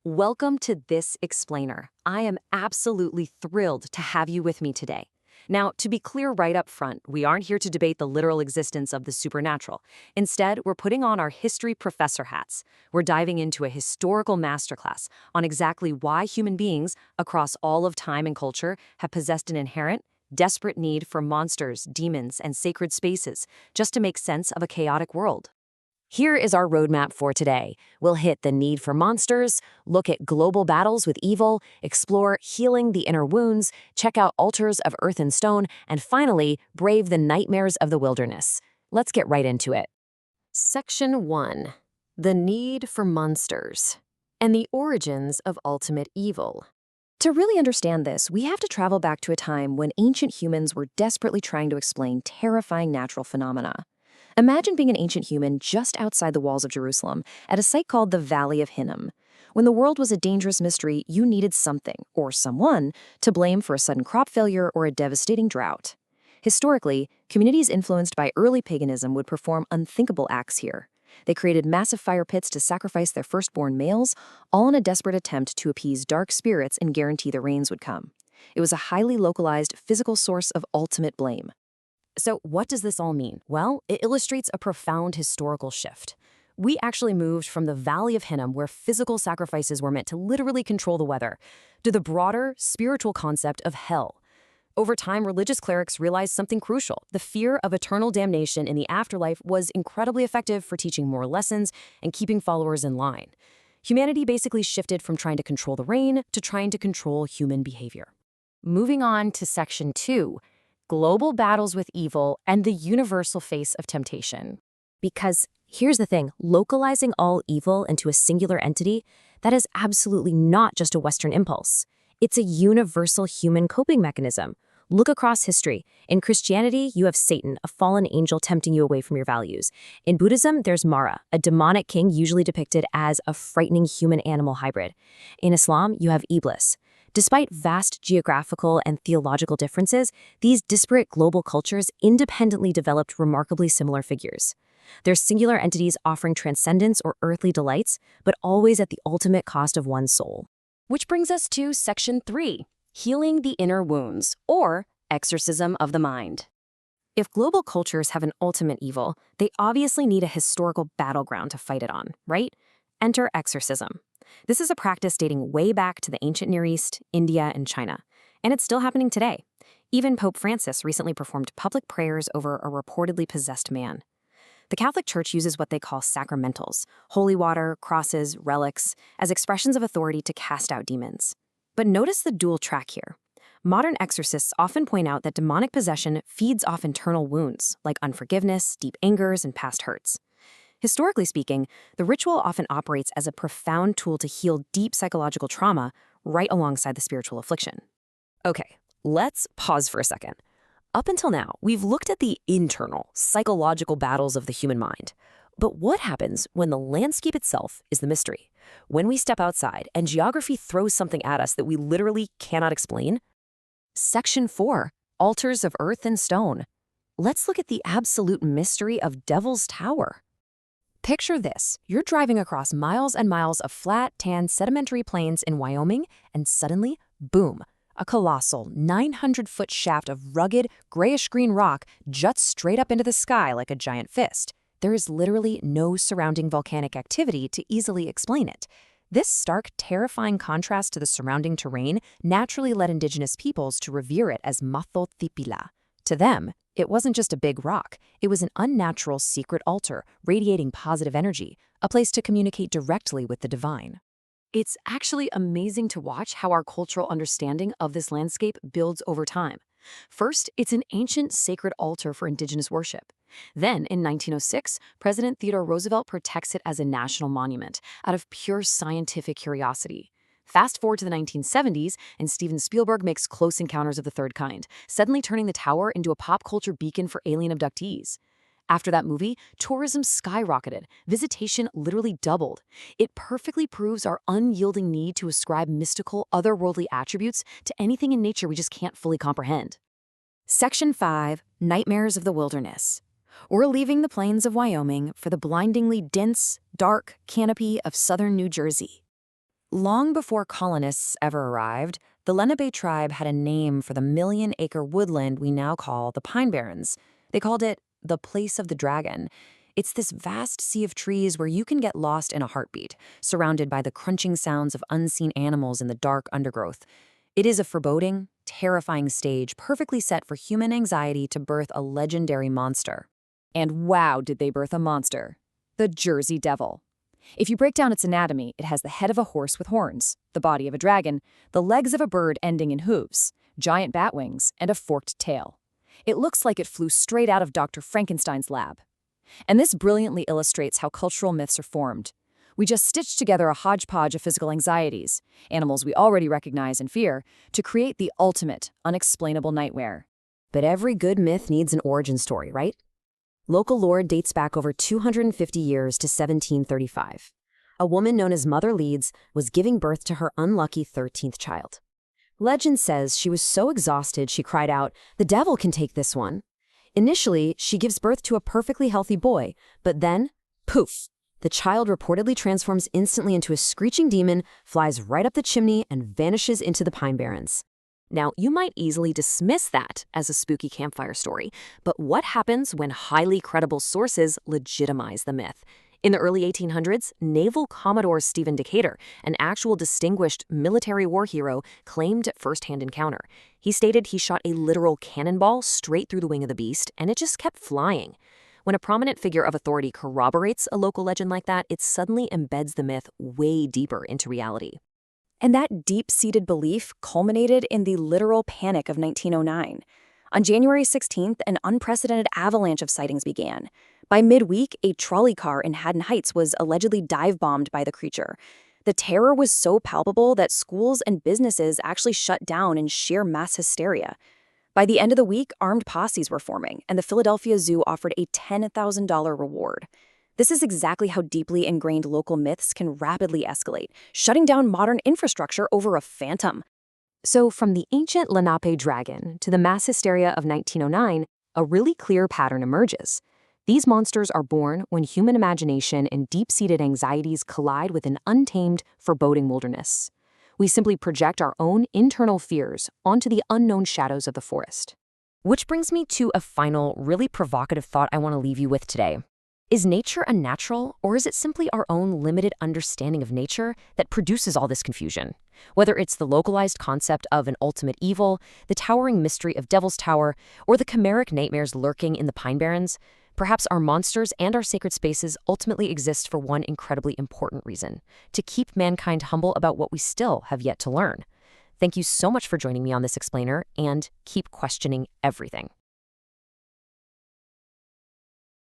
Welcome to This Explainer. I am absolutely thrilled to have you with me today. Now, to be clear right up front, we aren't here to debate the literal existence of the supernatural. Instead, we're putting on our history professor hats. We're diving into a historical masterclass on exactly why human beings, across all of time and culture, have possessed an inherent, desperate need for monsters, demons, and sacred spaces, just to make sense of a chaotic world. Here is our roadmap for today. We'll hit the need for monsters, look at global battles with evil, explore healing the inner wounds, check out altars of earth and stone, and finally, brave the nightmares of the wilderness. Let's get right into it. Section 1. The Need for Monsters and the Origins of Ultimate Evil. To really understand this, we have to travel back to a time when ancient humans were desperately trying to explain terrifying natural phenomena. Imagine being an ancient human just outside the walls of Jerusalem, at a site called the Valley of Hinnom. When the world was a dangerous mystery, you needed something, or someone, to blame for a sudden crop failure or a devastating drought. Historically, communities influenced by early paganism would perform unthinkable acts here. They created massive fire pits to sacrifice their firstborn males, all in a desperate attempt to appease dark spirits and guarantee the rains would come. It was a highly localized, physical source of ultimate blame. So what does this all mean? Well, it illustrates a profound historical shift. We actually moved from the Valley of Hinnom, where physical sacrifices were meant to literally control the weather, to the broader, spiritual concept of hell. Over time, religious clerics realized something crucial. The fear of eternal damnation in the afterlife was incredibly effective for teaching moral lessons and keeping followers in line. Humanity basically shifted from trying to control the rain to trying to control human behavior. Moving on to Section 2. Global battles with evil and the universal face of temptation. Because here's the thing, localizing all evil into a singular entity, that is absolutely not just a Western impulse. It's a universal human coping mechanism. Look across history. In Christianity, you have Satan, a fallen angel tempting you away from your values. In Buddhism, there's Mara, a demonic king usually depicted as a frightening human-animal hybrid. In Islam, you have Iblis. Despite vast geographical and theological differences, these disparate global cultures independently developed remarkably similar figures. They're singular entities offering transcendence or earthly delights, but always at the ultimate cost of one's soul. Which brings us to Section 3, Healing the Inner Wounds, or Exorcism of the Mind. If global cultures have an ultimate evil, they obviously need a historical battleground to fight it on, right? Enter exorcism. This is a practice dating way back to the ancient Near East, India, and China, and it's still happening today. Even Pope Francis recently performed public prayers over a reportedly possessed man. The Catholic Church uses what they call sacramentals, holy water, crosses, relics, as expressions of authority to cast out demons. But notice the dual track here. Modern exorcists often point out that demonic possession feeds off internal wounds, like unforgiveness, deep angers, and past hurts. Historically speaking, the ritual often operates as a profound tool to heal deep psychological trauma right alongside the spiritual affliction. Okay, let's pause for a second. Up until now, we've looked at the internal, psychological battles of the human mind. But what happens when the landscape itself is the mystery? When we step outside and geography throws something at us that we literally cannot explain? Section 4, Altars of Earth and Stone. Let's look at the absolute mystery of Devil's Tower. Picture this. You're driving across miles and miles of flat, tan, sedimentary plains in Wyoming, and suddenly, boom, a colossal 900-foot shaft of rugged, grayish-green rock juts straight up into the sky like a giant fist. There is literally no surrounding volcanic activity to easily explain it. This stark, terrifying contrast to the surrounding terrain naturally led indigenous peoples to revere it as Mathotipila. To them, it wasn't just a big rock. It was an unnatural secret altar radiating positive energy, a place to communicate directly with the divine. It's actually amazing to watch how our cultural understanding of this landscape builds over time. First, it's an ancient sacred altar for indigenous worship. Then, in 1906, President Theodore Roosevelt protects it as a national monument out of pure scientific curiosity. Fast forward to the 1970s, and Steven Spielberg makes Close Encounters of the Third Kind, suddenly turning the tower into a pop culture beacon for alien abductees. After that movie, tourism skyrocketed. Visitation literally doubled. It perfectly proves our unyielding need to ascribe mystical, otherworldly attributes to anything in nature we just can't fully comprehend. Section 5, Nightmares of the Wilderness. We're leaving the plains of Wyoming for the blindingly dense, dark canopy of southern New Jersey. Long before colonists ever arrived, the Lenape tribe had a name for the million-acre woodland we now call the Pine Barrens. They called it the Place of the Dragon. It's this vast sea of trees where you can get lost in a heartbeat, surrounded by the crunching sounds of unseen animals in the dark undergrowth. It is a foreboding, terrifying stage perfectly set for human anxiety to birth a legendary monster. And wow, did they birth a monster. The Jersey Devil. If you break down its anatomy, it has the head of a horse with horns, the body of a dragon, the legs of a bird ending in hooves, giant bat wings, and a forked tail. It looks like it flew straight out of Dr. Frankenstein's lab. And this brilliantly illustrates how cultural myths are formed. We just stitched together a hodgepodge of physical anxieties, animals we already recognize and fear, to create the ultimate, unexplainable nightmare. But every good myth needs an origin story, right? Local lore dates back over 250 years to 1735. A woman known as Mother Leeds was giving birth to her unlucky 13th child. Legend says she was so exhausted she cried out, "The devil can take this one." Initially, she gives birth to a perfectly healthy boy, but then, poof, the child reportedly transforms instantly into a screeching demon, flies right up the chimney, and vanishes into the Pine Barrens. Now, you might easily dismiss that as a spooky campfire story, but what happens when highly credible sources legitimize the myth? In the early 1800s, Naval Commodore Stephen Decatur, an actual distinguished military war hero, claimed first-hand encounter. He stated he shot a literal cannonball straight through the wing of the beast, and it just kept flying. When a prominent figure of authority corroborates a local legend like that, it suddenly embeds the myth way deeper into reality. And that deep-seated belief culminated in the literal panic of 1909. On January 16th, an unprecedented avalanche of sightings began. By midweek, a trolley car in Haddon Heights was allegedly dive-bombed by the creature. The terror was so palpable that schools and businesses actually shut down in sheer mass hysteria. By the end of the week, armed posses were forming, and the Philadelphia Zoo offered a $10,000 reward. This is exactly how deeply ingrained local myths can rapidly escalate, shutting down modern infrastructure over a phantom. So from the ancient Lenape dragon to the mass hysteria of 1909, a really clear pattern emerges. These monsters are born when human imagination and deep-seated anxieties collide with an untamed, foreboding wilderness. We simply project our own internal fears onto the unknown shadows of the forest. Which brings me to a final, really provocative thought I want to leave you with today. Is nature unnatural, or is it simply our own limited understanding of nature that produces all this confusion? Whether it's the localized concept of an ultimate evil, the towering mystery of Devil's Tower, or the chimeric nightmares lurking in the Pine Barrens, perhaps our monsters and our sacred spaces ultimately exist for one incredibly important reason: to keep mankind humble about what we still have yet to learn. Thank you so much for joining me on this explainer, and keep questioning everything.